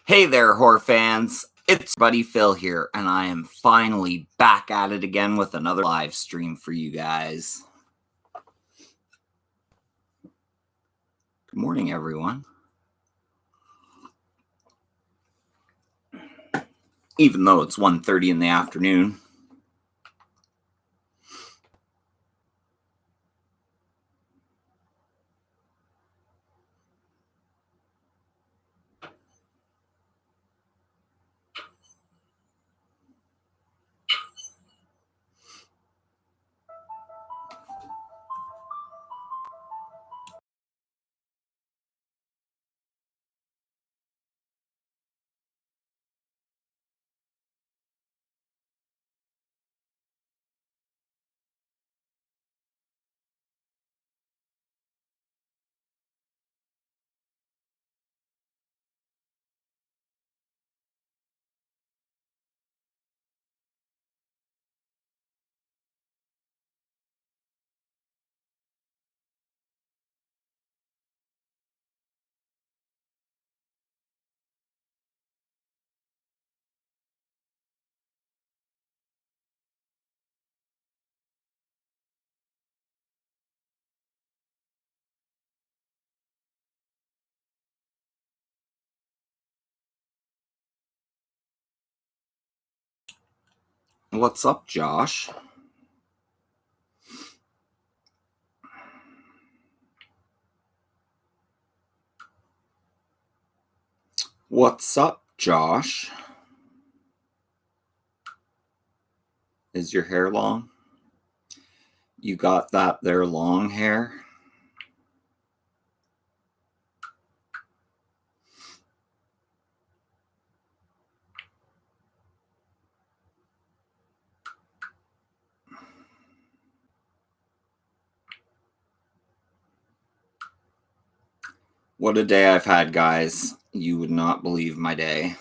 Hey there, horror fans. It's Buddy Phil here, and I am finally back at it again with another live stream for you guys. Good morning, everyone. Even though it's 1:30 in the afternoon. What's up, Josh? What's up, Josh? Is your hair long? You got that there long hair? What a day I've had, guys. You would not believe my day.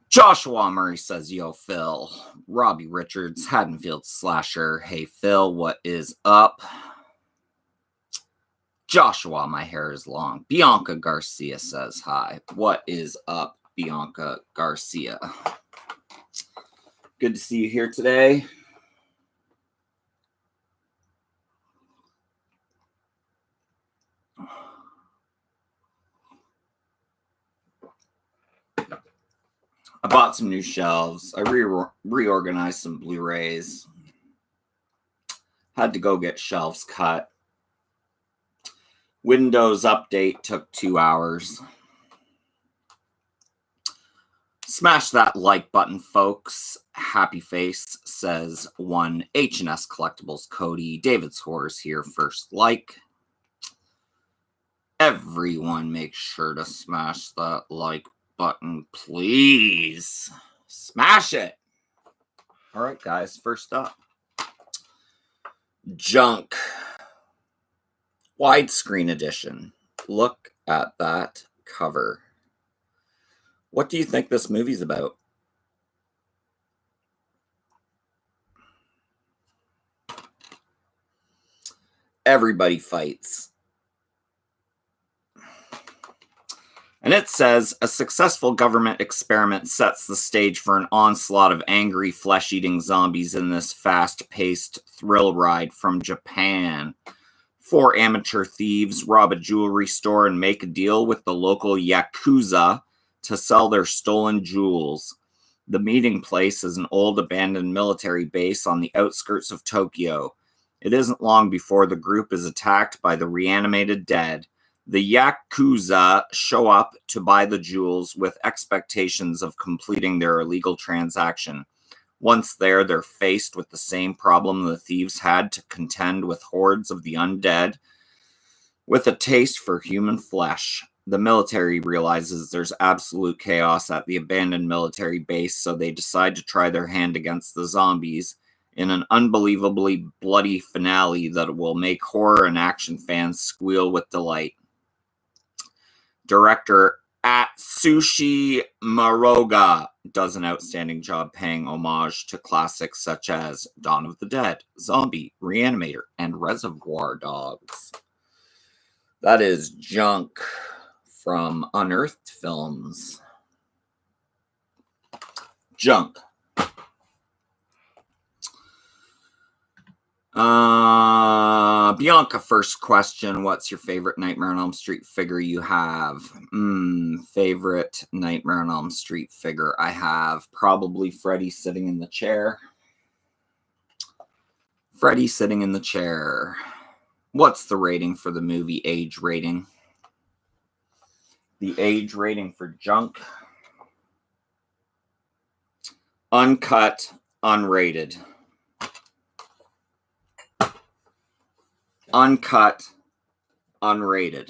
Joshua Murray says, yo, Phil. Robbie Richards, Haddonfield Slasher. Hey, Phil, what is up? Joshua, my hair is long. Bianca Garcia says, hi. What is up, Bianca Garcia? Good to see you here today. I bought some new shelves. I reorganized some Blu-rays. Had to go get shelves cut. Windows update took 2 hours. Smash that like button, folks. Happy Face says, one H&S Collectibles Cody. David's Horrors here, first like. Everyone make sure to smash that like button, please. Smash it. All right, guys, first up. Junk. Widescreen edition. Look at that cover. What do you think this movie's about? Everybody fights. And it says, a successful government experiment sets the stage for an onslaught of angry, flesh-eating zombies in this fast-paced thrill ride from Japan. 4 amateur thieves rob a jewelry store and make a deal with the local Yakuza to sell their stolen jewels. The meeting place is an old abandoned military base on the outskirts of Tokyo. It isn't long before the group is attacked by the reanimated dead. The Yakuza show up to buy the jewels with expectations of completing their illegal transaction. Once there, they're faced with the same problem the thieves had to contend with hordes of the undead with a taste for human flesh. The military realizes there's absolute chaos at the abandoned military base, so they decide to try their hand against the zombies in an unbelievably bloody finale that will make horror and action fans squeal with delight. Director Atsushi Maroga does an outstanding job paying homage to classics such as Dawn of the Dead, Zombie, Reanimator, and Reservoir Dogs. That is Junk from Unearthed Films. Junk. Bianca, first question. What's your favorite Nightmare on Elm Street figure you have? Favorite Nightmare on Elm Street figure I have? Probably Freddy sitting in the chair. Freddy sitting in the chair. What's the rating for the movie? Age rating. The age rating for Junk. Uncut, unrated. Uncut, unrated.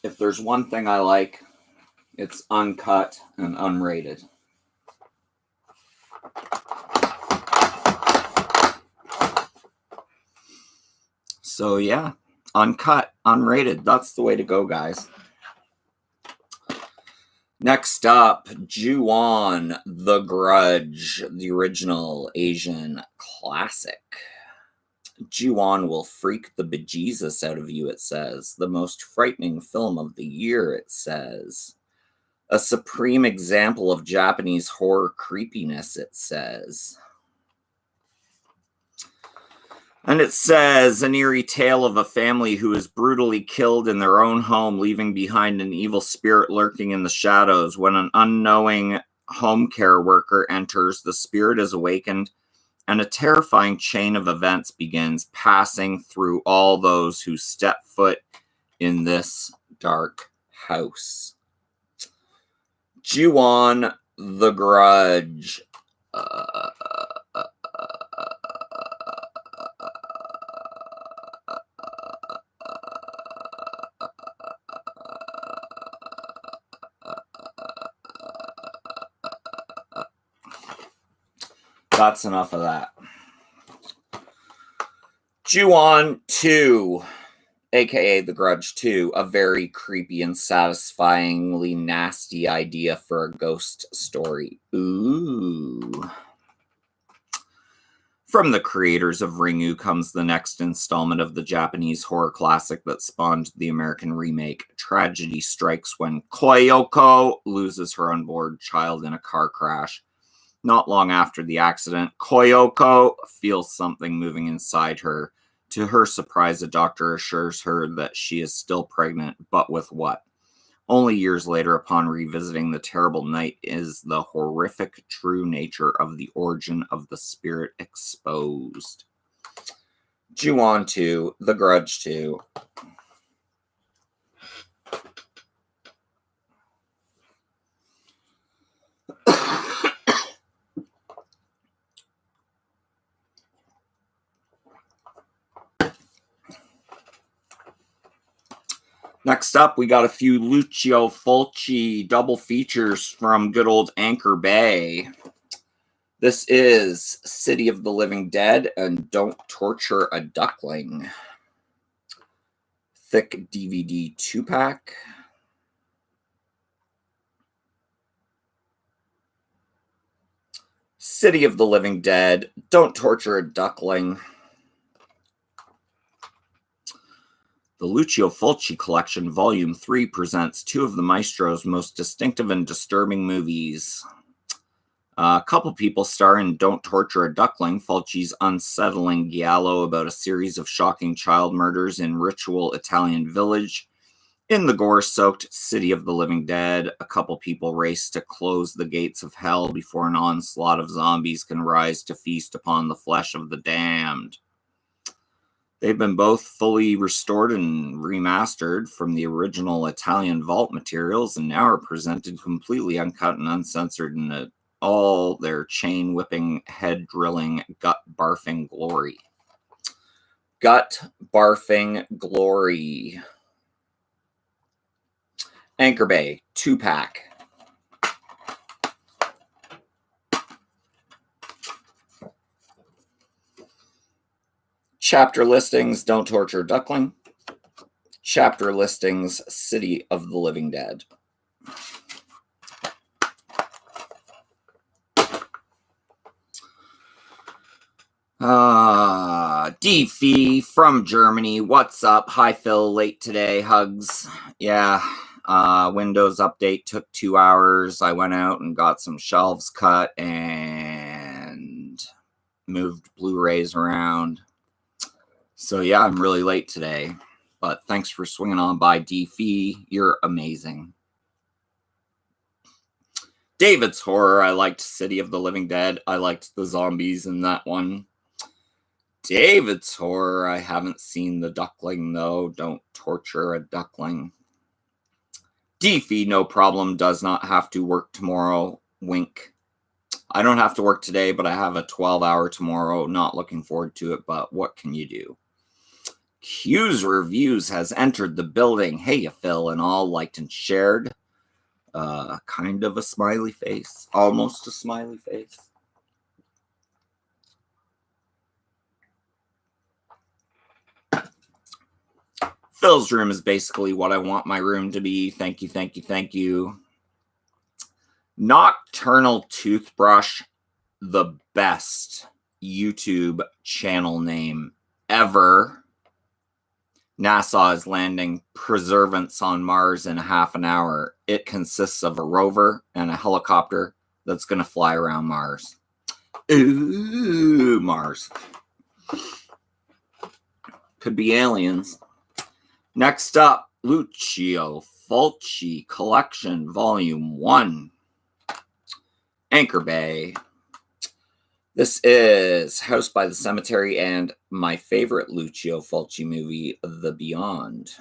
If there's one thing I like, it's uncut and unrated. So yeah, uncut, unrated. That's the way to go, guys. Next up, Juwon The Grudge, the original Asian classic. Juwon will freak the bejesus out of you, it says. The most frightening film of the year, it says. A supreme example of Japanese horror creepiness, it says. And it says, an eerie tale of a family who is brutally killed in their own home, leaving behind an evil spirit lurking in the shadows. When an unknowing home care worker enters, the spirit is awakened, and a terrifying chain of events begins, passing through all those who step foot in this dark house. Juwon The Grudge. That's enough of that. Juwon 2, aka The Grudge 2, a very creepy and satisfyingly nasty idea for a ghost story. Ooh. From the creators of Ringu comes the next installment of the Japanese horror classic that spawned the American remake. Tragedy strikes when Koyoko loses her unborn child in a car crash. Not long after the accident, Koyoko feels something moving inside her. To her surprise, a doctor assures her that she is still pregnant, but with what? Only years later, upon revisiting the terrible night, is the horrific true nature of the origin of the spirit exposed. Juwon 2, The Grudge 2. Next up, we got a few Lucio Fulci double features from good old Anchor Bay. This is City of the Living Dead and Don't Torture a Duckling. Thick DVD 2-pack. City of the Living Dead, Don't Torture a Duckling. The Lucio Fulci Collection, Volume 3, presents two of the maestro's most distinctive and disturbing movies. A couple people star in Don't Torture a Duckling, Fulci's unsettling giallo about a series of shocking child murders in ritual Italian village. In the gore-soaked City of the Living Dead, a couple people race to close the gates of hell before an onslaught of zombies can rise to feast upon the flesh of the damned. They've been both fully restored and remastered from the original Italian vault materials and now are presented completely uncut and uncensored in all their chain-whipping, head-drilling, gut-barfing glory. Gut-barfing glory. Anchor Bay, 2-pack. Chapter listings, Don't Torture Duckling. Chapter listings, City of the Living Dead. D-Fee from Germany. What's up? Hi, Phil. Late today. Hugs. Yeah. Windows update took 2 hours. I went out and got some shelves cut and moved Blu-rays around. So yeah, I'm really late today. But thanks for swinging on by, D-Fee. You're amazing. David's Horror. I liked City of the Living Dead. I liked the zombies in that one. David's Horror. I haven't seen the Duckling, though. Don't Torture a Duckling. D-Fee, no problem. Does not have to work tomorrow. Wink. I don't have to work today, but I have a 12-hour tomorrow. Not looking forward to it, but what can you do? Q's Reviews has entered the building. Hey, you Phil, and all liked and shared. Kind of a smiley face. Almost a smiley face. Phil's room is basically what I want my room to be. Thank you, thank you, thank you. Nocturnal Toothbrush, the best YouTube channel name ever. NASA is landing Perseverance on Mars in half an hour. It consists of a rover and a helicopter that's going to fly around Mars. Ooh, Mars. Could be aliens. Next up, Lucio Fulci Collection, Volume 1. Anchor Bay. This is House by the Cemetery and my favorite Lucio Fulci movie, The Beyond.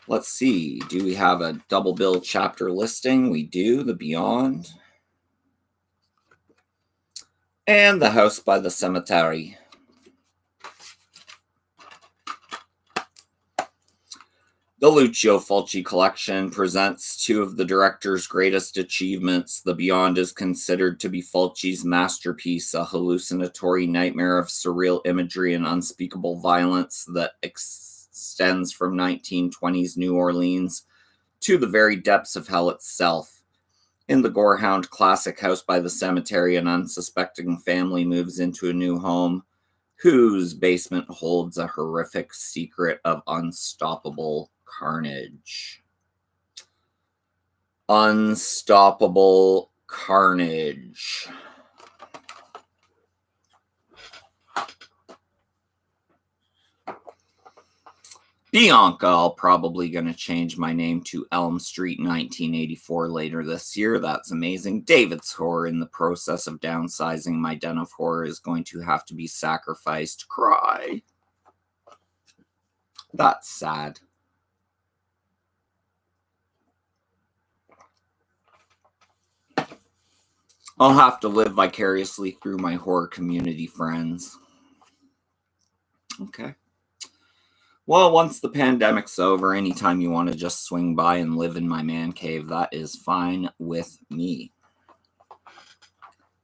Let's see. Do we have a double bill chapter listing? We do. The Beyond. And The House by the Cemetery. The Lucio Fulci Collection presents two of the director's greatest achievements. The Beyond is considered to be Fulci's masterpiece, a hallucinatory nightmare of surreal imagery and unspeakable violence that extends from 1920s New Orleans to the very depths of hell itself. In the gorehound classic House by the Cemetery, an unsuspecting family moves into a new home whose basement holds a horrific secret of unstoppable carnage. Unstoppable carnage. Bianca, I'll probably going to change my name to Elm Street 1984 later this year. That's amazing. David's Horror, in the process of downsizing, my den of horror is going to have to be sacrificed. Cry. That's sad. I'll have to live vicariously through my horror community friends. Okay. Well, once the pandemic's over, anytime you want to just swing by and live in my man cave, that is fine with me.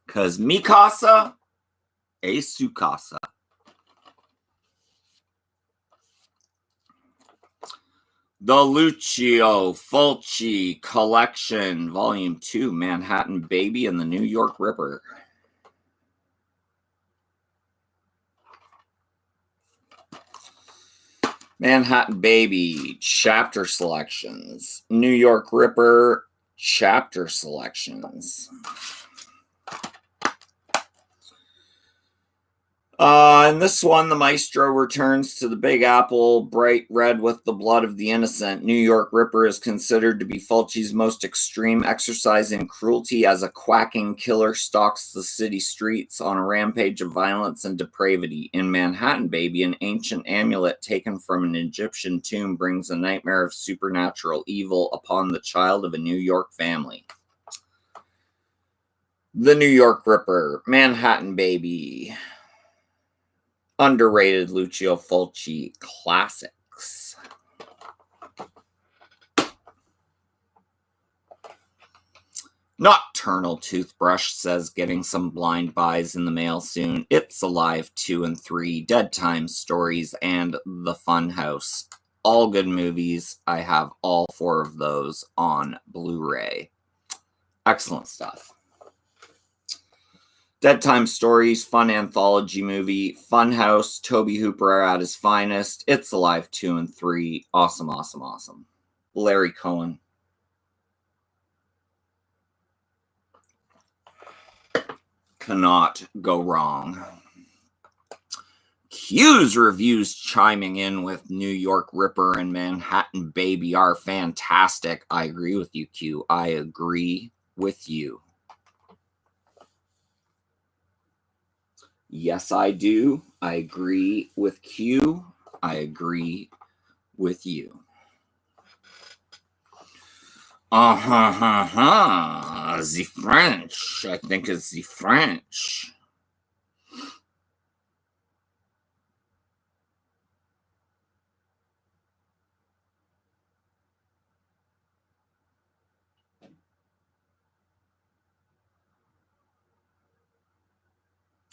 Because mi casa es su casa. The Lucio Fulci Collection, Volume 2, Manhattan Baby and the New York Ripper. Manhattan Baby, chapter selections. New York Ripper, Chapter selections. In this one, the maestro returns to the Big Apple, bright red with the blood of the innocent. New York Ripper is considered to be Fulci's most extreme exercise in cruelty as a quacking killer stalks the city streets on a rampage of violence and depravity. In Manhattan Baby, an ancient amulet taken from an Egyptian tomb brings a nightmare of supernatural evil upon the child of a New York family. The New York Ripper, Manhattan Baby. Underrated Lucio Fulci classics. Nocturnal Toothbrush says getting some blind buys in the mail soon. It's Alive 2 and 3, Dead Time Stories, and The Funhouse. All good movies. I have all 4 of those on Blu-ray. Excellent stuff. Dead Time Stories, fun anthology movie. Funhouse, Toby Hooper at his finest. It's Alive 2 and 3. Awesome, awesome, awesome. Larry Cohen. Cannot go wrong. Q's reviews chiming in with New York Ripper and Manhattan Baby are fantastic. I agree with you, Q. I agree with you. Yes, I do. I agree with Q. I agree with you. The French. I think it's the French.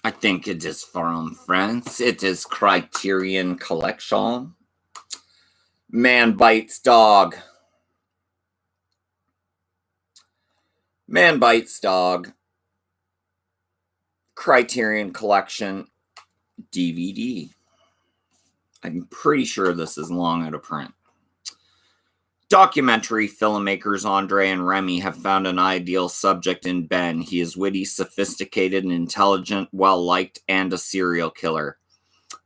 I think it is from France. It is Criterion Collection. Man Bites Dog. Man Bites Dog. Criterion Collection DVD. I'm pretty sure this is long out of print. Documentary filmmakers Andre and Remy have found an ideal subject in Ben. He is witty, sophisticated, and intelligent, well-liked, and a serial killer.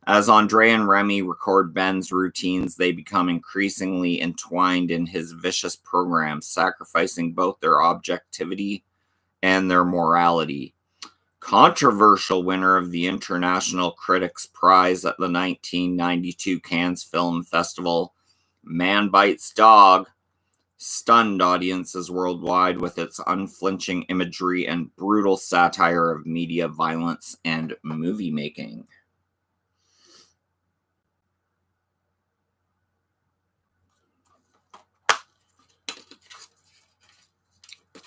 As Andre and Remy record Ben's routines, they become increasingly entwined in his vicious programs, sacrificing both their objectivity and their morality. Controversial winner of the International Critics Prize at the 1992 Cannes Film Festival, Man Bites Dog stunned audiences worldwide with its unflinching imagery and brutal satire of media violence and movie making.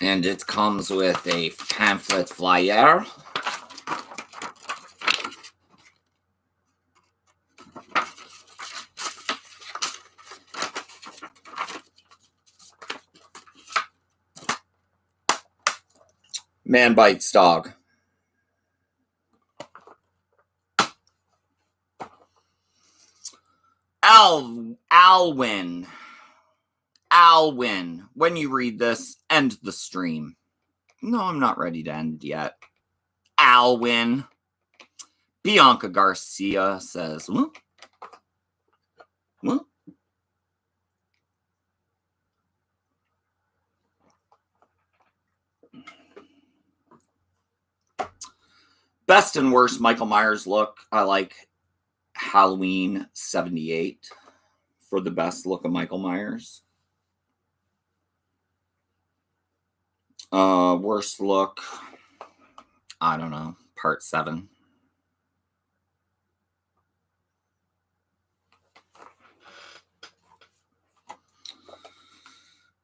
And it comes with a pamphlet flyer. Man Bites Dog. Alwyn. When you read this, end the stream. No, I'm not ready to end yet. Alwyn. Bianca Garcia says, what? What? Best and worst Michael Myers look. I like Halloween 78 for the best look of Michael Myers. Worst look, I don't know, part 7.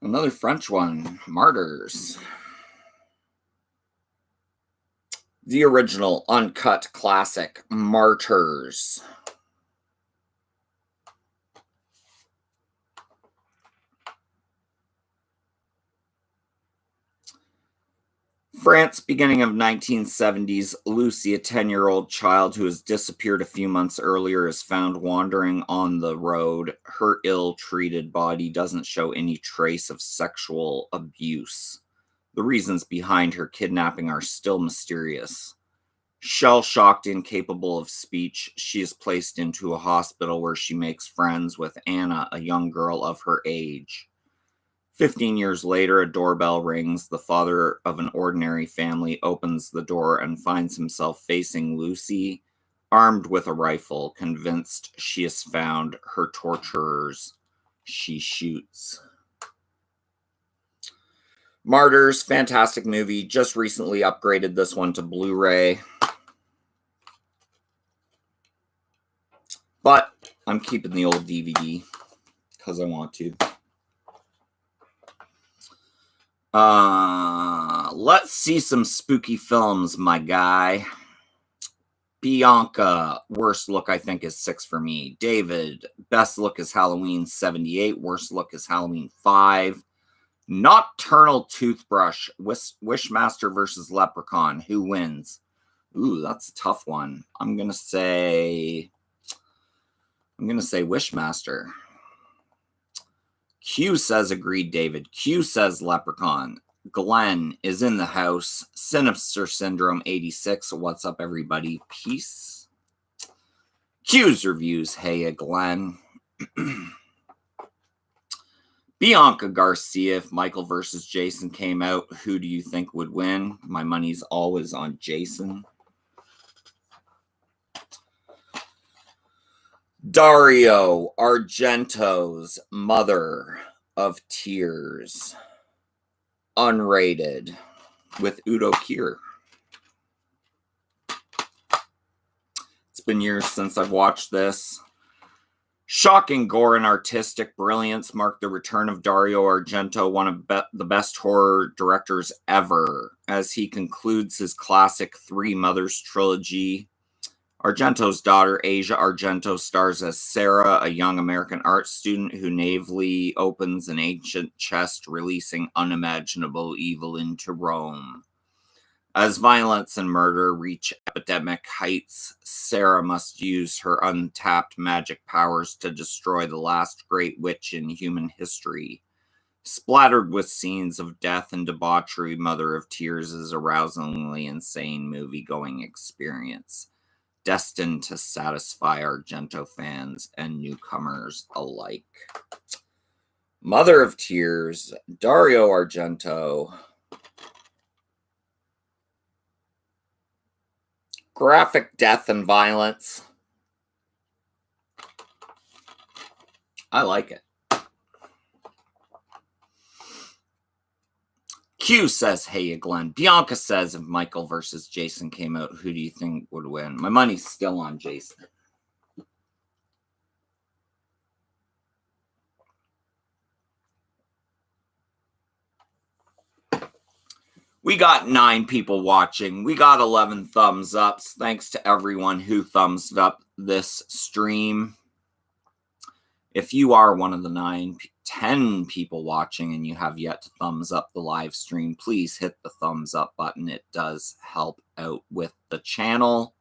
Another French one, Martyrs. The original uncut classic, Martyrs. France, beginning of 1970s, Lucy, a 10-year-old child who has disappeared a few months earlier, is found wandering on the road. Her ill-treated body doesn't show any trace of sexual abuse. The reasons behind her kidnapping are still mysterious. Shell-shocked, incapable of speech, she is placed into a hospital where she makes friends with Anna, a young girl of her age. 15 years later, a doorbell rings. The father of an ordinary family opens the door and finds himself facing Lucy, armed with a rifle. Convinced she has found her torturers, she shoots. Martyrs, fantastic movie. Just recently upgraded this one to Blu-ray. But I'm keeping the old DVD because I want to. Let's see some spooky films, my guy. Bianca, worst look I think is 6 for me. David, best look is Halloween 78. Worst look is Halloween 5. Nocturnal Toothbrush, Wishmaster versus Leprechaun. Who wins? Ooh, that's a tough one. I'm gonna say Wishmaster. Q says agreed, David. Q says Leprechaun. Glenn is in the house. Sinister Syndrome 86. What's up, everybody? Peace. Q's reviews. Hey, Glenn. Bianca Garcia. If Michael versus Jason came out, who do you think would win? My money's always on Jason. Dario Argento's Mother of Tears. Unrated. With Udo Kier. It's been years since I've watched this. Shocking gore and artistic brilliance marked the return of Dario Argento, one of the best horror directors ever, as he concludes his classic Three Mothers trilogy. Argento's daughter, Asia Argento, stars as Sarah, a young American art student who naively opens an ancient chest, releasing unimaginable evil into Rome. As violence and murder reach epidemic heights, Sarah must use her untapped magic powers to destroy the last great witch in human history. Splattered with scenes of death and debauchery, Mother of Tears is a rousingly insane movie-going experience, destined to satisfy Argento fans and newcomers alike. Mother of Tears, Dario Argento. Graphic death and violence. I like it. Q says, hey, Glenn. Bianca says, if Michael versus Jason came out, who do you think would win? My money's still on Jason. We got 9 people watching. We got 11 thumbs ups. Thanks to everyone who thumbs up this stream. If you are one of the 10 people watching and you have yet to thumbs up the live stream, please hit the thumbs up button. It does help out with the channel.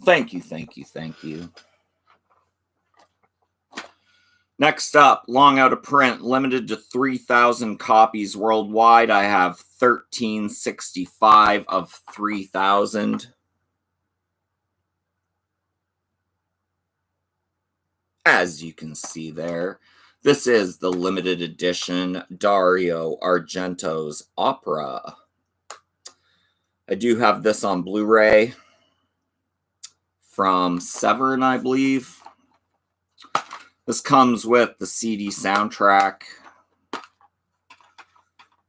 Thank you, thank you, thank you. Next up, long out of print, limited to 3,000 copies worldwide. I have 1365 of 3,000. As you can see there, this is the limited edition Dario Argento's Opera. I do have this on Blu-ray from Severn, I believe. This comes with the CD soundtrack.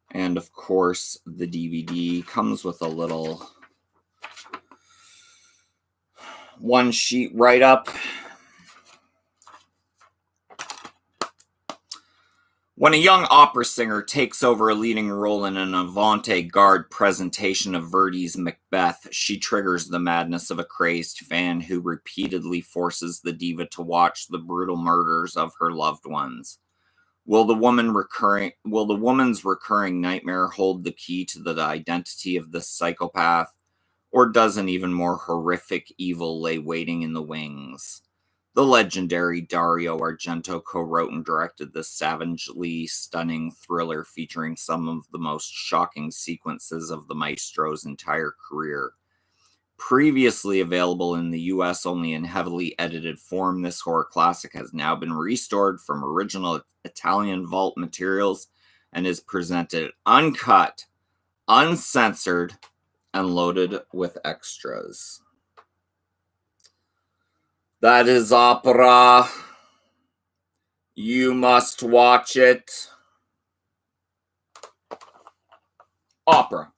And of course, the DVD comes with a little one-sheet write-up. When a young opera singer takes over a leading role in an avant-garde presentation of Verdi's Macbeth, she triggers the madness of a crazed fan who repeatedly forces the diva to watch the brutal murders of her loved ones. Will the woman's recurring nightmare hold the key to the identity of this psychopath, or does an even more horrific evil lay waiting in the wings? The legendary Dario Argento co-wrote and directed this savagely stunning thriller featuring some of the most shocking sequences of the maestro's entire career. Previously available in the US only in heavily edited form, this horror classic has now been restored from original Italian vault materials and is presented uncut, uncensored, and loaded with extras. That is Opera. You must watch it. Opera.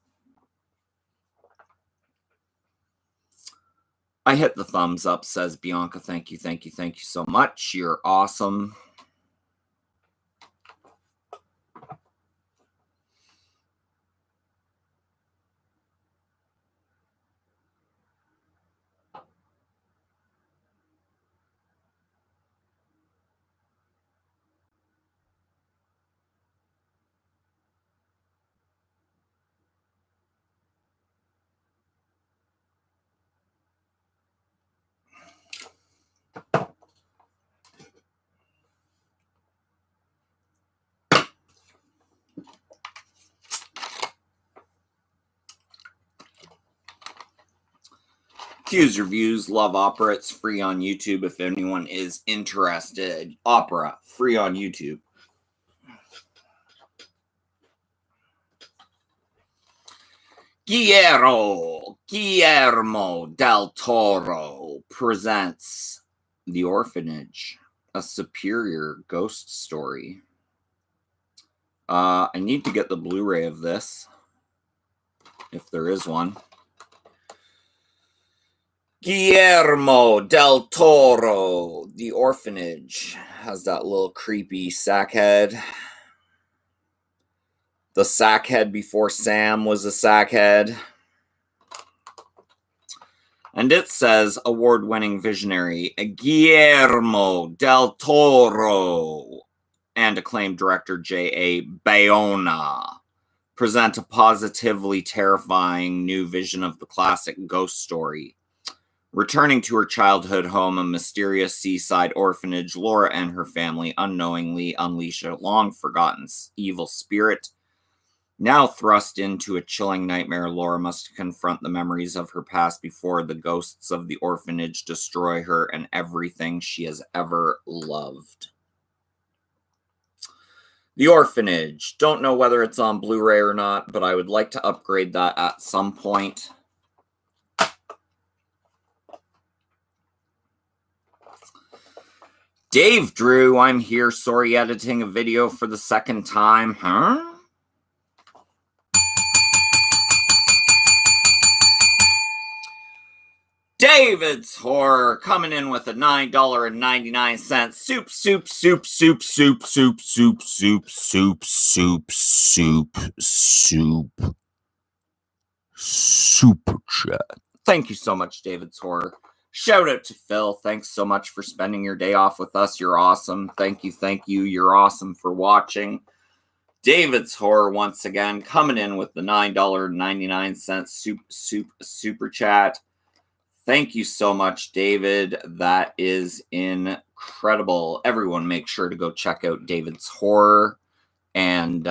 I hit the thumbs up, says Bianca. Thank you, thank you, thank you so much. You're awesome. Q's Reviews, love Opera. It's free on YouTube if anyone is interested. Opera, free on YouTube. Guillermo del Toro presents The Orphanage, a superior ghost story. I need to get the Blu-ray of this, if there is one. Guillermo del Toro, The Orphanage, has that little creepy sack head. The sack head before Sam was a sack head. And it says award-winning visionary Guillermo del Toro and acclaimed director J.A. Bayona present a positively terrifying new vision of the classic ghost story. Returning to her childhood home, a mysterious seaside orphanage, Laura and her family unknowingly unleash a long-forgotten evil spirit. Now thrust into a chilling nightmare, Laura must confront the memories of her past before the ghosts of the orphanage destroy her and everything she has ever loved. The Orphanage. Don't know whether it's on Blu-ray or not, but I would like to upgrade that at some point. Dave Drew, I'm here. Sorry, editing a video for the second time. Huh? David's Horror coming in with a $9.99 super chat. Thank you so much, David's Horror. Shout out to Phil. Thanks so much for spending your day off with us. You're awesome. Thank you. You're awesome for watching. David's Horror once again coming in with the $9.99 super chat. Thank you so much, David. That is incredible. Everyone make sure to go check out David's Horror and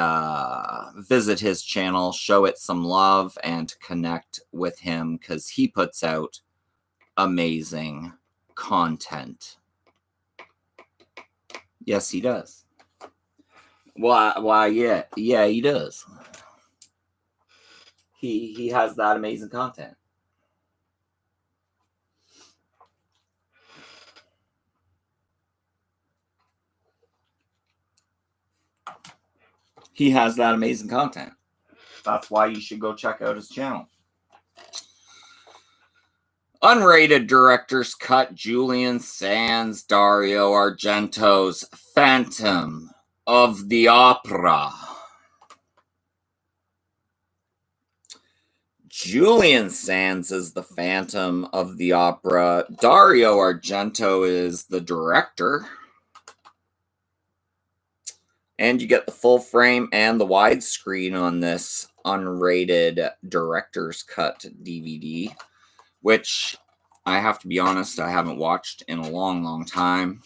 visit his channel, show it some love, and connect with him because he puts out amazing content. Yes, he does. Why, yeah, he does. He has that amazing content. He has that amazing content. That's why you should go check out his channel. Unrated Director's Cut, Julian Sands, Dario Argento's Phantom of the Opera. Julian Sands is the Phantom of the Opera. Dario Argento is the director. And you get the full frame and the widescreen on this unrated director's cut DVD, which I have to be honest, I haven't watched in a long time.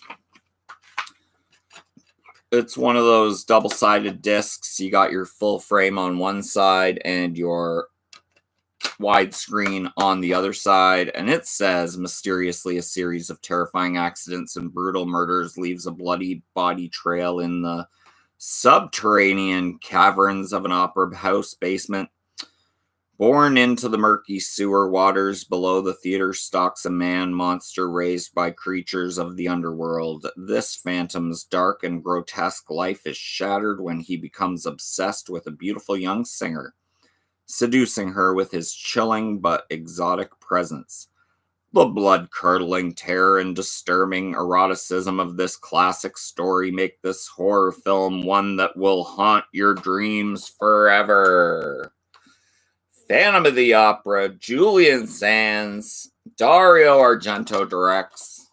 It's one of those double-sided discs. You got your full frame on one side and your widescreen on the other side, and it says, mysteriously, a series of terrifying accidents and brutal murders leaves a bloody body trail in the subterranean caverns of an opera house basement. Born into the murky sewer waters below the theater stalks a man monster raised by creatures of the underworld. This phantom's dark and grotesque life is shattered when he becomes obsessed with a beautiful young singer, seducing her with his chilling but exotic presence. The blood-curdling terror and disturbing eroticism of this classic story make this horror film one that will haunt your dreams forever. Phantom of the Opera, Julian Sands, Dario Argento directs.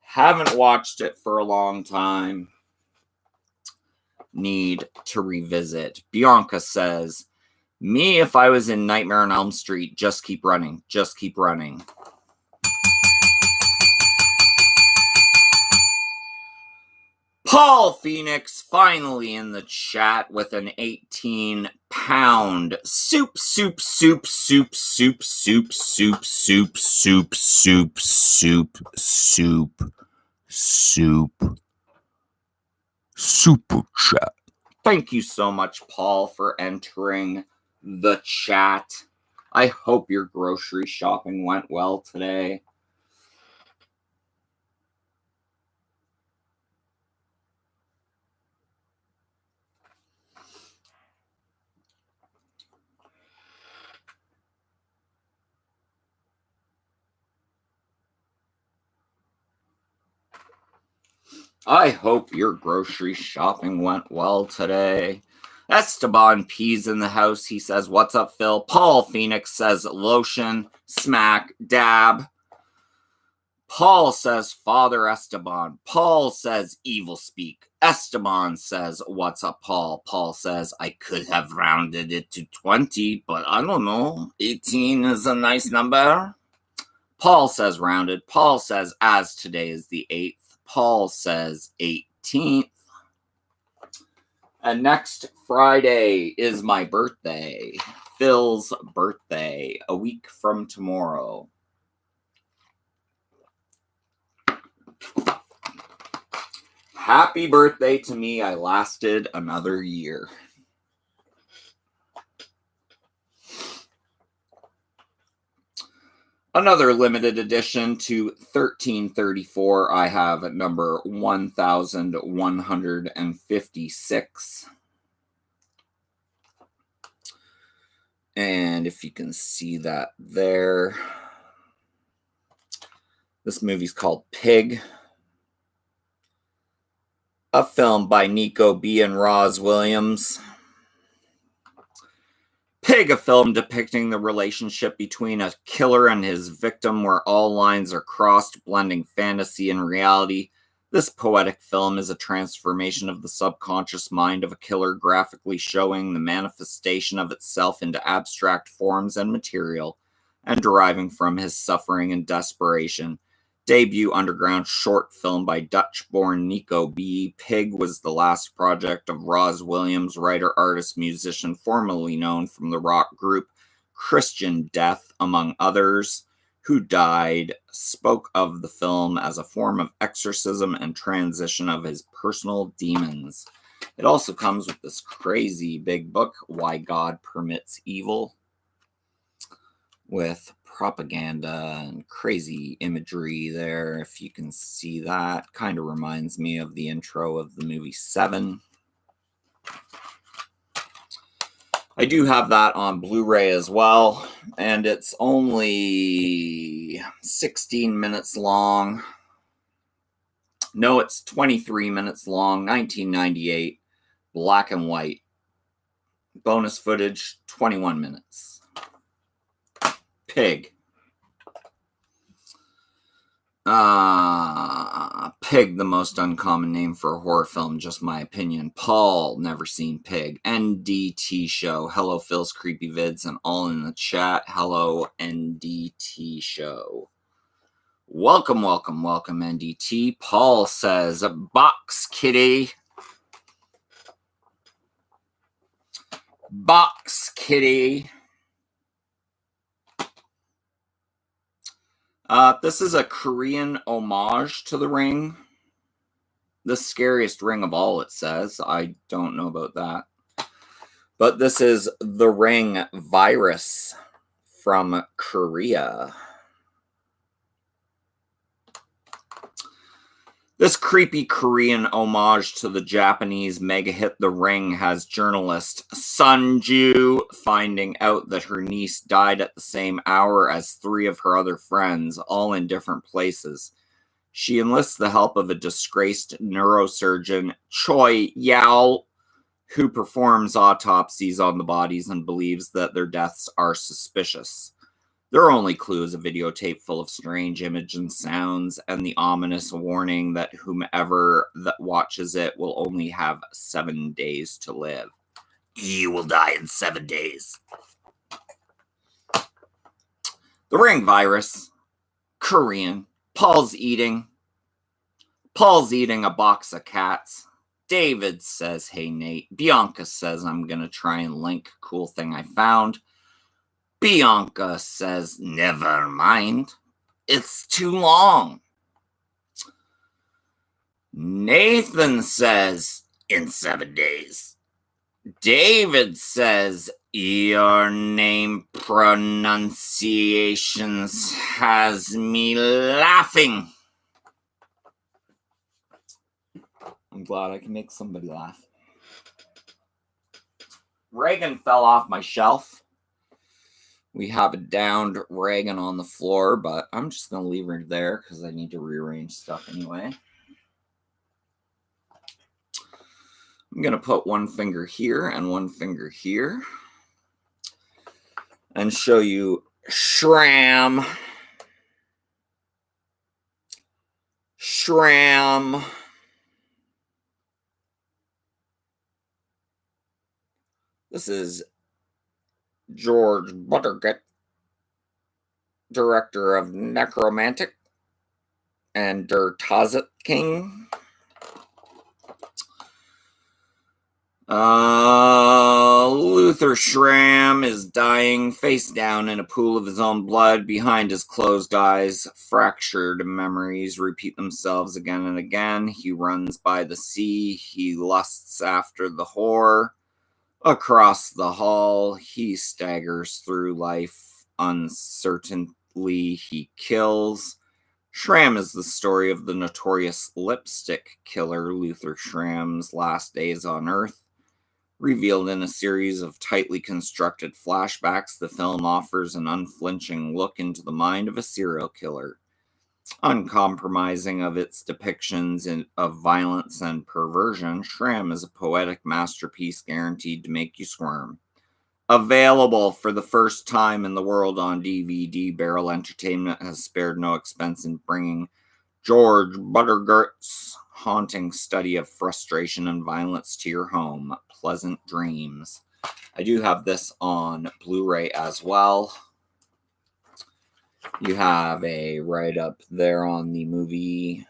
Haven't watched it for a long time. Need to revisit. Bianca says, me if I was in Nightmare on Elm Street, just keep running, just keep running. Paul Phoenix finally in the chat with an 18-pound soup super chat. Thank you so much, Paul, for entering the chat. I hope your grocery shopping went well today. I hope your grocery shopping went well today. Esteban P's in the house. He says, what's up, Phil? Paul Phoenix says, lotion, smack, dab. Paul says, Father Esteban. Paul says, evil speak. Esteban says, what's up, Paul? Paul says, I could have rounded it to 20, but I don't know. 18 is a nice number. Paul says rounded. Paul says, as today is the 8th. Paul says 18th. And next Friday is my birthday. Phil's birthday. A week from tomorrow. Happy birthday to me. I lasted another year. Another limited edition to 1334. I have number 1156. And if you can see that there, this movie's called Pig. A film by Nico B. and Roz Williams. Pig, a film depicting the relationship between a killer and his victim where all lines are crossed, blending fantasy and reality. This poetic film is a transformation of the subconscious mind of a killer, graphically showing the manifestation of itself into abstract forms and material, and deriving from his suffering and desperation. Debut underground short film by Dutch-born Nico B. Pig was the last project of Roz Williams, writer, artist, musician, formerly known from the rock group Christian Death, among others, who died, spoke of the film as a form of exorcism and transition of his personal demons. It also comes with this crazy big book, Why God Permits Evil, with propaganda and crazy imagery there. If you can see that, kind of reminds me of the intro of the movie Seven. I do have that on Blu-ray as well, and it's only 16 minutes long. No, it's 23 minutes long, 1998, black and white. Bonus footage, 21 minutes. Pig. Pig, the most uncommon name for a horror film, just my opinion. Paul, never seen Pig. NDT Show. Hello, Phil's Creepy Vids, and all in the chat. Hello, NDT Show. Welcome, welcome, welcome, NDT. Paul says, box kitty. Box kitty. This is a Korean homage to The Ring. The scariest ring of all, it says. I don't know about that. But this is The Ring Virus from Korea. This creepy Korean homage to the Japanese mega hit The Ring has journalist Sunju finding out that her niece died at the same hour as 3 of her other friends, all in different places. She enlists the help of a disgraced neurosurgeon, Choi Yao, who performs autopsies on the bodies and believes that their deaths are suspicious. Their only clue is a videotape full of strange images and sounds, and the ominous warning that whomever that watches it will only have 7 days to live. You will die in 7 days. The Ring Virus. Korean. Paul's eating a box of cats. David says, hey, Nate. Bianca says, I'm going to try and link cool thing I found. Bianca says, never mind. It's too long. Nathan says, in 7 days. David says, your name pronunciations has me laughing. I'm glad I can make somebody laugh. Reagan fell off my shelf. We have a downed Reagan on the floor, but I'm just going to leave her there because I need to rearrange stuff anyway. I'm going to put one finger here and one finger here and show you Shram. Shram. This is George Buttergut, director of Necromantic and Der Tazet King. Luther Schramm is dying face down in a pool of his own blood. Behind his closed eyes, fractured memories repeat themselves again and again. He runs by the sea. He lusts after the whore. Across the hall, he staggers through life. Uncertainly, he kills. Schramm is the story of the notorious lipstick killer Luther Schramm's last days on Earth. Revealed in a series of tightly constructed flashbacks, the film offers an unflinching look into the mind of a serial killer. Uncompromising of its depictions of violence and perversion, Schramm is a poetic masterpiece guaranteed to make you squirm. Available for the first time in the world on DVD, Barrel Entertainment has spared no expense in bringing George Buttergurt's haunting study of frustration and violence to your home. Pleasant dreams. I do have this on Blu-ray as well. You have a write-up there on the movie.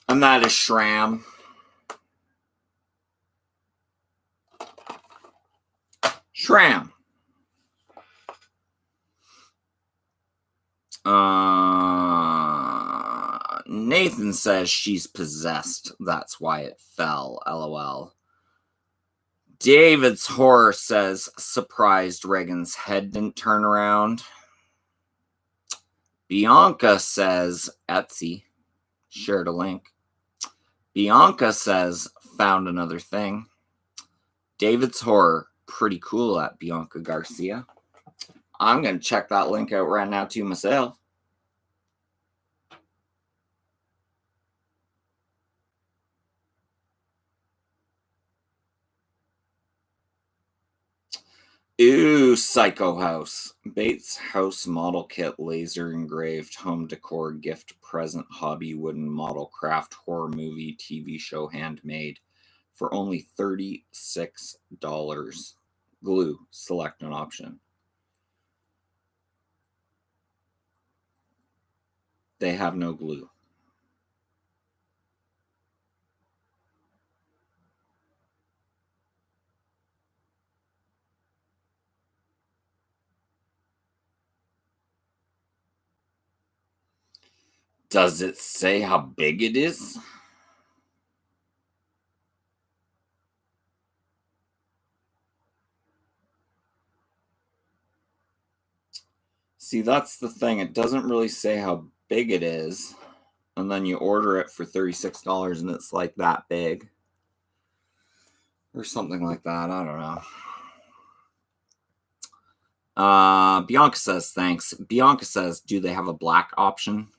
And that is Schramm. Schramm. Nathan says she's possessed. That's why it fell. LOL. David's Horror says, surprised Reagan's head didn't turn around. Bianca says, Etsy. Shared a link. Bianca says, found another thing. David's Horror. Pretty cool at Bianca Garcia. I'm going to check that link out right now too myself. Ooh, Psycho House. Bates House Model Kit, laser engraved, home decor, gift, present, hobby, wooden model, craft, horror movie, TV show, handmade, for only $36. Glue, select an option. They have no glue. Does it say how big it is? See, that's the thing. It doesn't really say how big it is. And then you order it for $36 and it's like that big. Or something like that. I don't know. Bianca says, thanks. Bianca says, do they have a black option?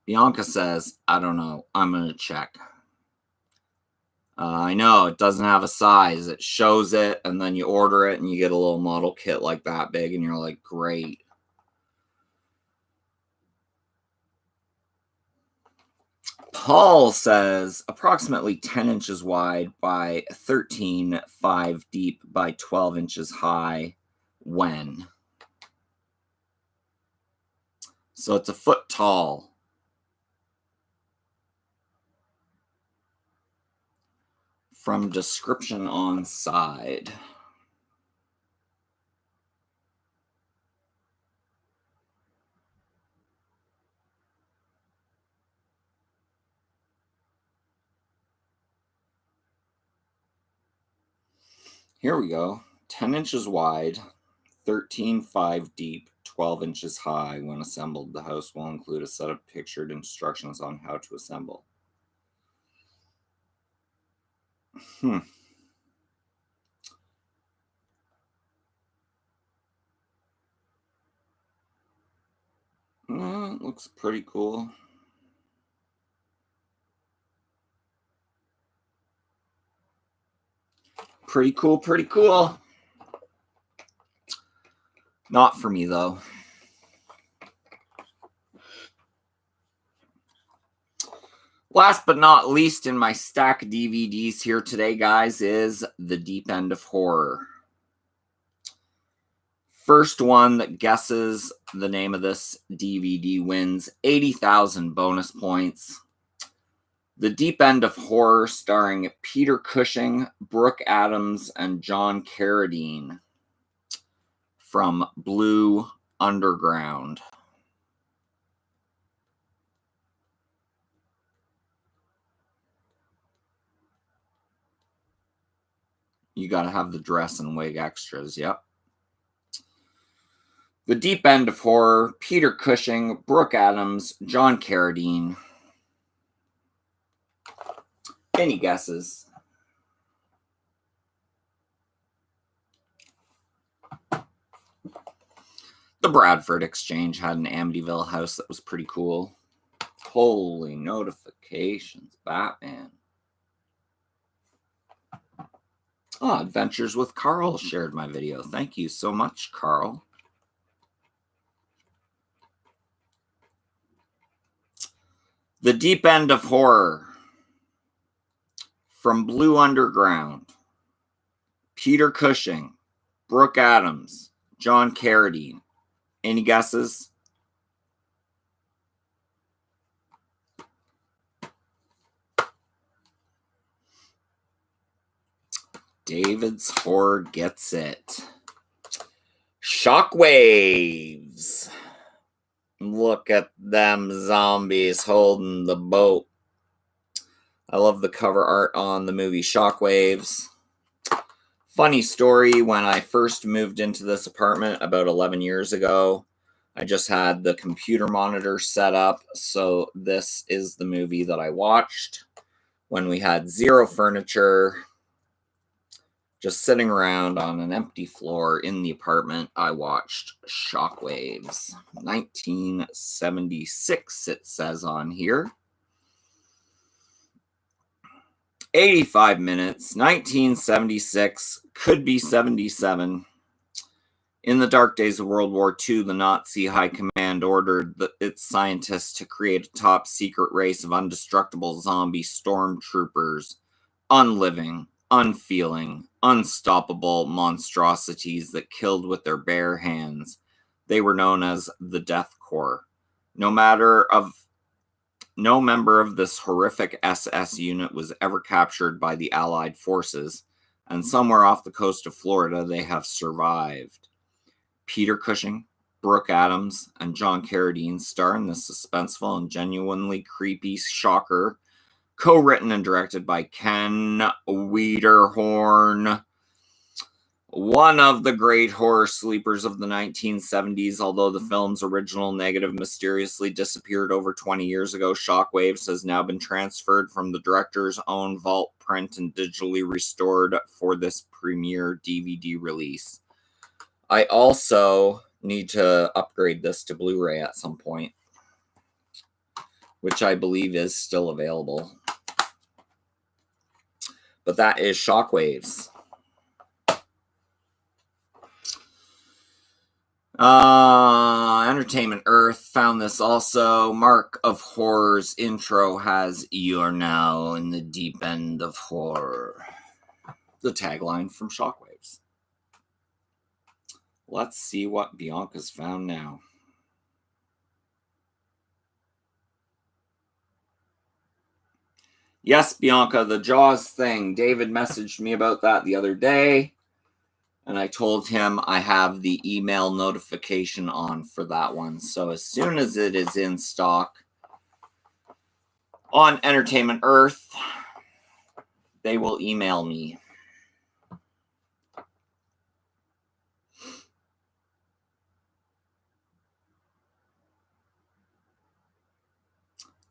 Bianca says, I don't know. I'm going to check. I know it doesn't have a size. It shows it, and then you order it, and you get a little model kit like that big, and you're like, great. Paul says, approximately 10 inches wide by 13.5 deep by 12 inches high. When? So it's a foot tall. From description on side. Here we go. 10 inches wide, 13.5 deep, 12 inches high. When assembled, the house will include a set of pictured instructions on how to assemble. It looks pretty cool. Pretty cool, pretty cool. Not for me, though. Last but not least in my stack of DVDs here today, guys, is The Deep End of Horror. First one that guesses the name of this DVD wins 80,000 bonus points. The Deep End of Horror, starring Peter Cushing, Brooke Adams, and John Carradine, from Blue Underground. You got to have the dress and wig extras, yep. The Deep End of Horror, Peter Cushing, Brooke Adams, John Carradine. Any guesses? The Bradford Exchange had an Amityville house that was pretty cool. Holy notifications, Batman. Oh, Adventures with Carl shared my video. Thank you so much, Carl. The Deep End of Horror, from Blue Underground. Peter Cushing, Brooke Adams, John Carradine. Any guesses? David's Horror gets it. Shockwaves. Look at them zombies holding the boat. I love the cover art on the movie Shockwaves. Funny story, when I first moved into this apartment about 11 years ago, I just had the computer monitor set up, so this is the movie that I watched when we had zero furniture, just sitting around on an empty floor in the apartment. I watched Shockwaves. 1976, it says on here. 85 minutes, 1976, could be 77. In the dark days of World War II, the Nazi High Command ordered its scientists to create a top-secret race of indestructible zombie stormtroopers, unliving, unfeeling, unstoppable monstrosities that killed with their bare hands. They were known as the Death Corps. No member of this horrific SS unit was ever captured by the Allied forces, and somewhere off the coast of Florida they have survived. Peter Cushing, Brooke Adams, and John Carradine star in this suspenseful and genuinely creepy shocker, co-written and directed by Ken Wiederhorn, one of the great horror sleepers of the 1970s. Although the film's original negative mysteriously disappeared over 20 years ago, Shockwaves has now been transferred from the director's own vault, print, and digitally restored for this premiere DVD release. I also need to upgrade this to Blu-ray at some point, which I believe is still available. But that is Shockwaves. Entertainment Earth found this also. Mark of Horror's intro has "You're now in the deep end of horror." The tagline from Shockwaves. Let's see what Biancas found now. Yes, Bianca, the Jaws thing. David messaged me about that the other day, and I told him I have the email notification on for that one. So as soon as it is in stock on Entertainment Earth, they will email me.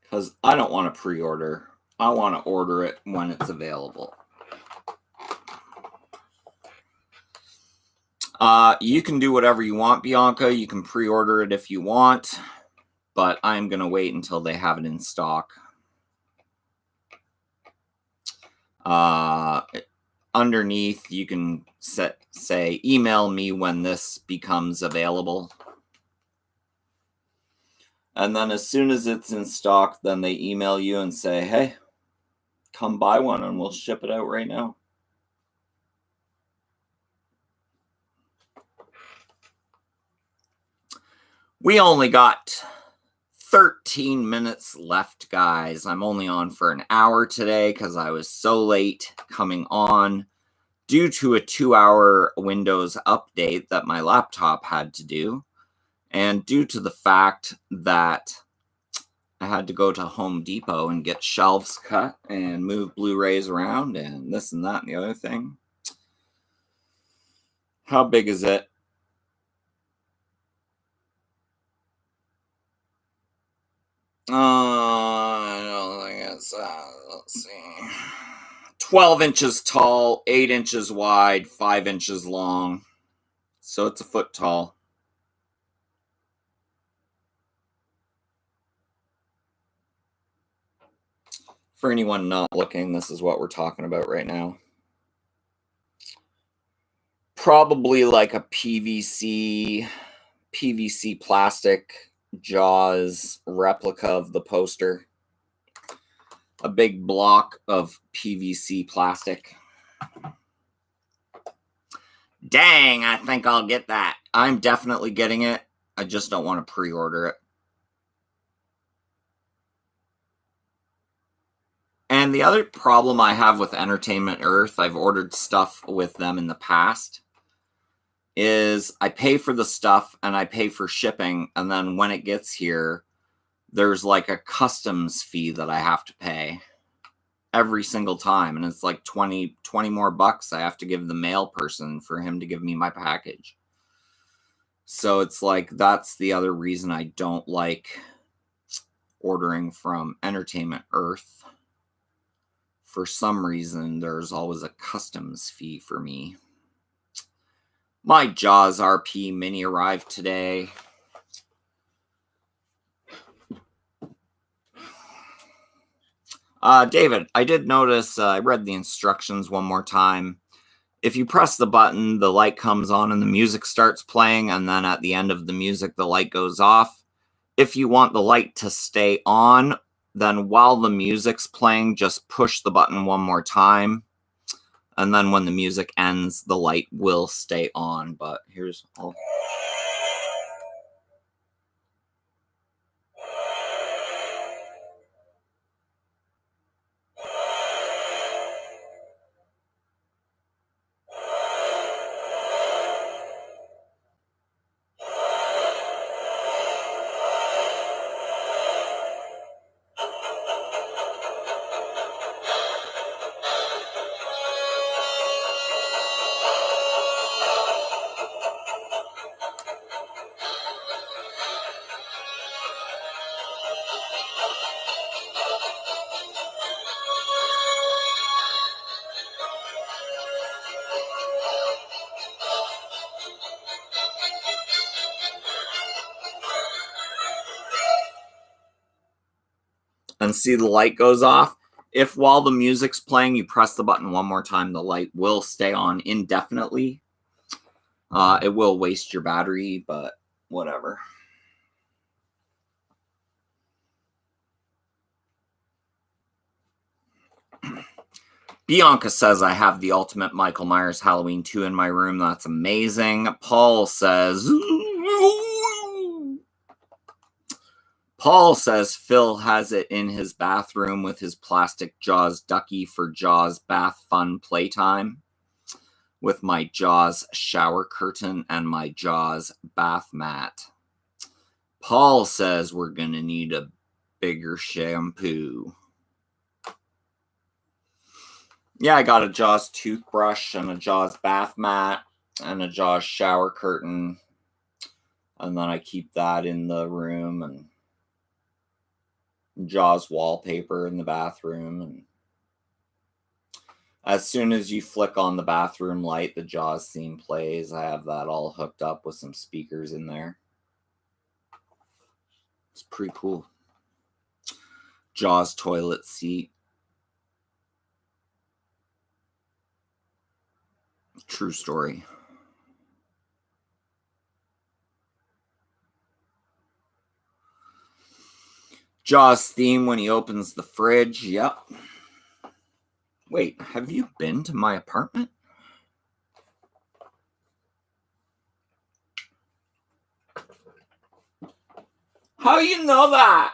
Because I don't want to pre-order. I want to order it when it's available. You can do whatever you want, Bianca. You can pre-order it if you want. But I'm going to wait until they have it in stock. Underneath, you can say, email me when this becomes available. And then as soon as it's in stock, then they email you and say, hey, come buy one and we'll ship it out right now. We only got 13 minutes left, guys. I'm only on for an hour today because I was so late coming on due to a 2-hour Windows update that my laptop had to do. And due to the fact that I had to go to Home Depot and get shelves cut and move Blu-rays around and this and that and the other thing. How big is it? I don't think it's, let's see. 12 inches tall, 8 inches wide, 5 inches long. So it's a foot tall. For anyone not looking, this is what we're talking about right now. Probably like a PVC plastic Jaws replica of the poster. A big block of PVC plastic. Dang, I think I'll get that. I'm definitely getting it. I just don't want to pre-order it. And the other problem I have with Entertainment Earth, I've ordered stuff with them in the past, is I pay for the stuff and I pay for shipping, and then when it gets here, there's like a customs fee that I have to pay every single time, and it's like 20 more bucks I have to give the mail person for him to give me my package. So it's like, that's the other reason I don't like ordering from Entertainment Earth. For some reason, there's always a customs fee for me. My Jaws RP mini arrived today. David, I did notice, I read the instructions one more time. If you press the button, the light comes on and the music starts playing, and then at the end of the music, the light goes off. If you want the light to stay on, then while the music's playing, just push the button one more time. And then when the music ends, the light will stay on. But here's all. And see the light goes off. If while the music's playing, you press the button one more time, the light will stay on indefinitely. It will waste your battery, but whatever. Bianca says, I have the ultimate Michael Myers Halloween 2 in my room. That's amazing. Paul says Phil has it in his bathroom with his plastic Jaws ducky for Jaws bath fun playtime. With my Jaws shower curtain and my Jaws bath mat. Paul says we're going to need a bigger shampoo. Yeah, I got a Jaws toothbrush and a Jaws bath mat and a Jaws shower curtain. And then I keep that in the room, and Jaws wallpaper in the bathroom. And as soon as you flick on the bathroom light, the Jaws theme plays. I have that all hooked up with some speakers in there. It's pretty cool. Jaws toilet seat. True story. Jaws theme when he opens the fridge. Yep. Wait, have you been to my apartment? How you know that?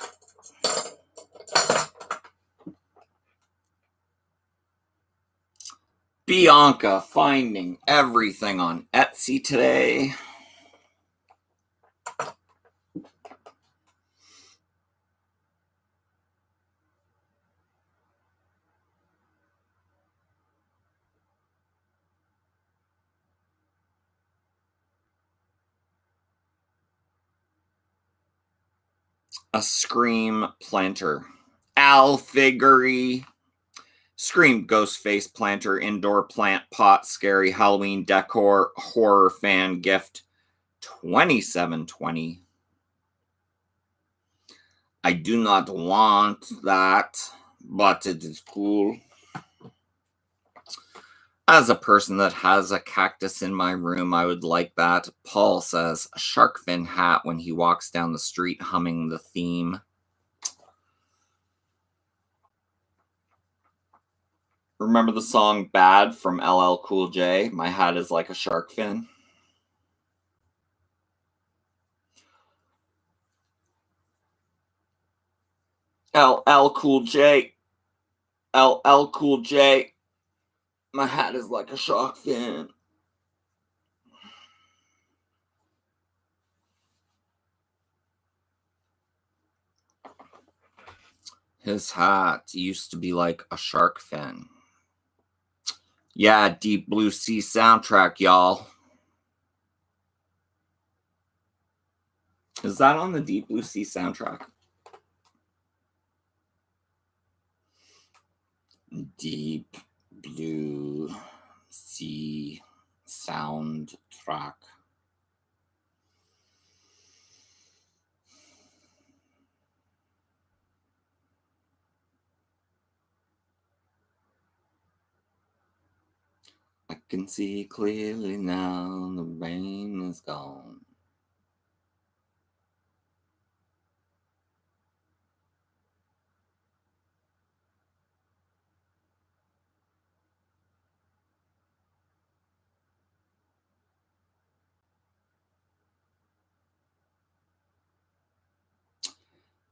Bianca finding everything on Etsy today. A Scream planter. Al Figuri. Scream ghost face planter, indoor plant pot, scary Halloween decor, horror fan gift, $27.20. I do not want that, but it is cool. As a person that has a cactus in my room, I would like that. Paul says a shark fin hat when he walks down the street humming the theme. Remember the song Bad from LL Cool J? My hat is like a shark fin. LL Cool J. LL Cool J. My hat is like a shark fin. His hat used to be like a shark fin. Yeah, Deep Blue Sea soundtrack, y'all. Is that on the Deep Blue Sea soundtrack? Deep Blue Sea soundtrack. I can see clearly now, the rain is gone.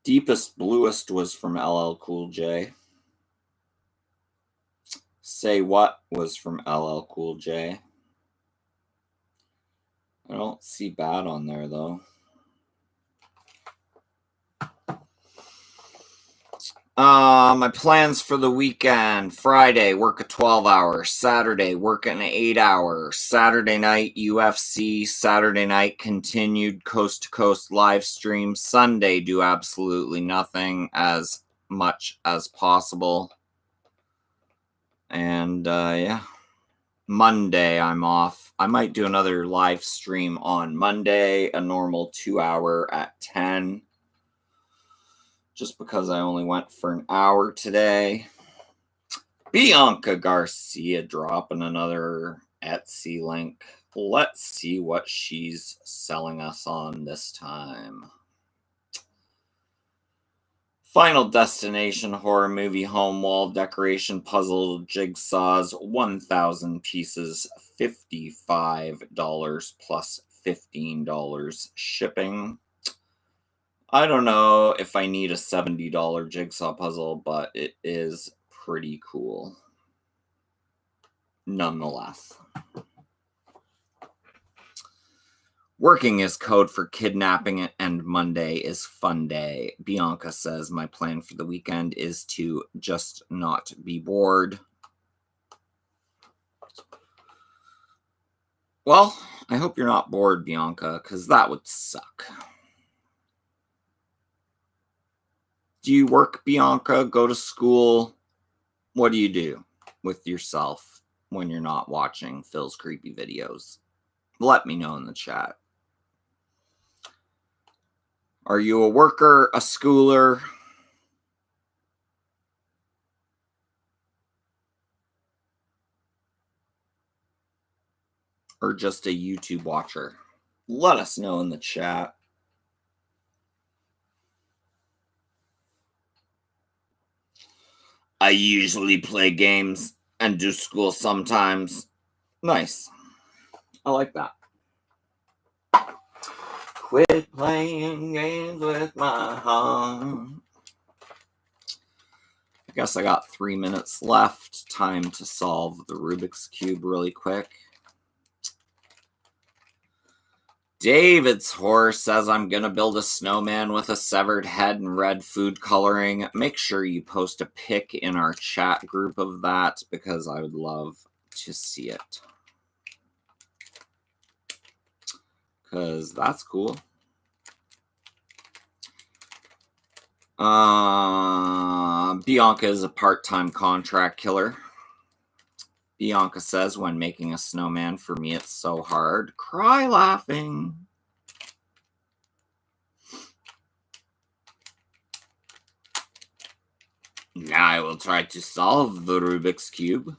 Deepest Bluest was from LL Cool J. Say What was from LL Cool J. I don't see Bad on there, though. My plans for the weekend: Friday, work a 12 hour. Saturday, work an 8 hour. Saturday night, UFC. Saturday night, continued coast to coast live stream. Sunday, do absolutely nothing as much as possible. And yeah, Monday, I'm off. I might do another live stream on Monday, a normal 2 hour at 10. Just because I only went for an hour today. Bianca Garcia dropping another Etsy link. Let's see what she's selling us on this time. Final Destination horror movie home wall decoration puzzle jigsaws, 1,000 pieces, $55 plus $15 shipping. I don't know if I need a $70 jigsaw puzzle, but it is pretty cool nonetheless. Working is code for kidnapping, and Monday is fun day. Bianca says, my plan for the weekend is to just not be bored. Well, I hope you're not bored, Bianca, because that would suck. Do you work, Bianca? Go to school? What do you do with yourself when you're not watching Phil's creepy videos? Let me know in the chat. Are you a worker, a schooler? Or just a YouTube watcher? Let us know in the chat. I usually play games and do school sometimes. Nice. I like that. Quit playing games with my heart. I guess I got 3 minutes left. Time to solve the Rubiks Cube really quick. David's horse says, I'm going to build a snowman with a severed head and red food coloring. Make sure you post a pic in our chat group of that, because I would love to see it. Because that's cool. Bianca is a part-time contract killer. Bianca says, when making a snowman, for me it's so hard. Cry laughing. Now I will try to solve the Rubik's Cube.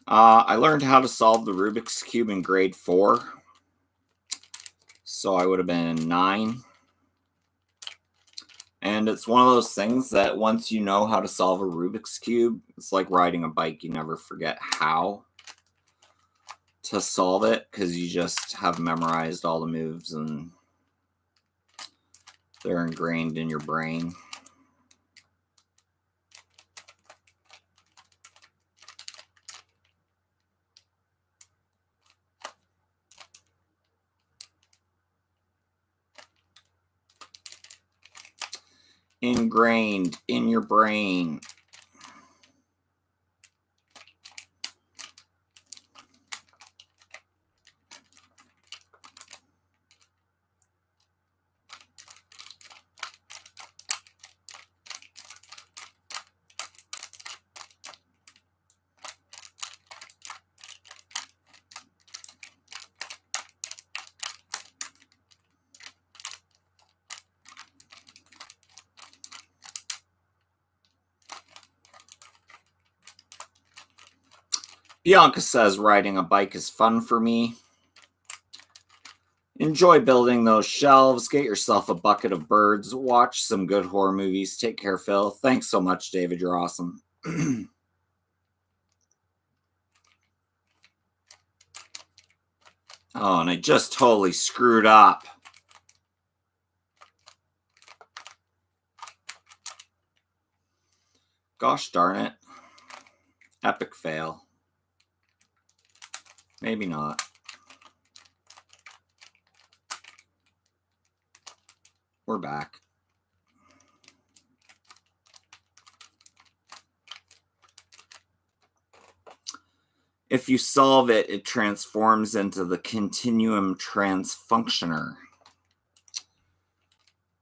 I learned how to solve the Rubik's Cube in grade 4. So I would have been 9. And it's one of those things that once you know how to solve a Rubik's Cube, it's like riding a bike. You never forget how to solve it, because you just have memorized all the moves and they're ingrained in your brain. Ingrained in your brain. Bianca says riding a bike is fun for me. Enjoy building those shelves. Get yourself a bucket of birds. Watch some good horror movies. Take care, Phil. Thanks so much, David. You're awesome. Oh, and I just totally screwed up. Gosh darn it. Epic fail. Maybe not. We're back. If you solve it, it transforms into the continuum transfunctioner.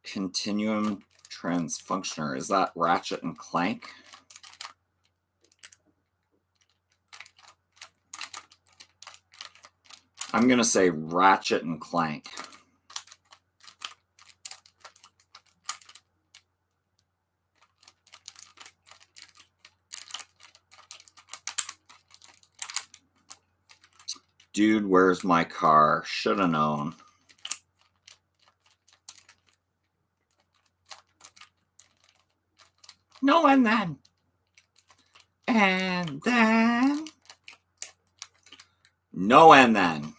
Continuum transfunctioner. Is that Ratchet and Clank? I'm going to say Ratchet and Clank. Dude, where's my car? Should have known. No, and then. And then. No, and then.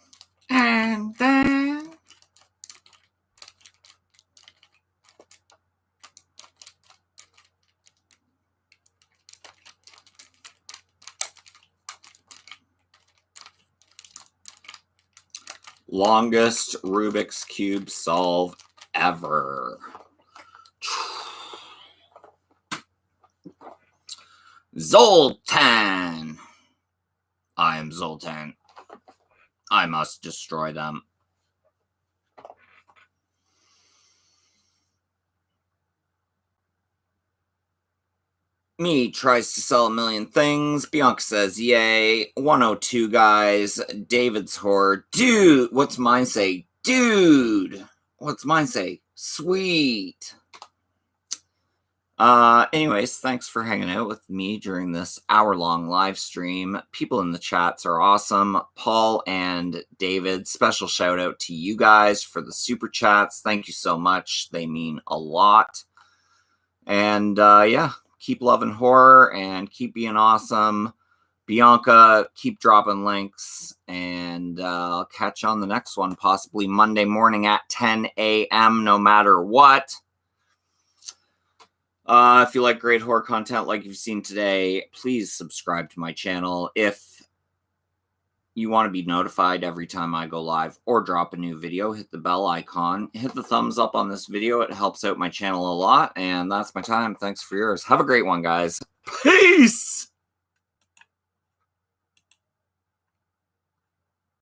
And then. Longest Rubiks Cube solve ever. Zoltan. I am Zoltan. I must destroy them. Me tries to sell a million things. Bianca says, yay. 102 guys. David's horror. Dude, what's mine say? Dude. What's mine say? Sweet. Anyways, thanks for hanging out with me during this hour-long live stream. People in the chats are awesome. Paul and David, special shout out to you guys for the super chats. Thank you so much. They mean a lot. And yeah, keep loving horror and keep being awesome. Bianca, keep dropping links, and I'll catch you on the next one, possibly Monday morning at 10 a.m. no matter what. If you like great horror content like you've seen today, please subscribe to my channel. If you want to be notified every time I go live or drop a new video, hit the bell icon. Hit the thumbs up on this video. It helps out my channel a lot. And that's my time. Thanks for yours. Have a great one, guys. Peace!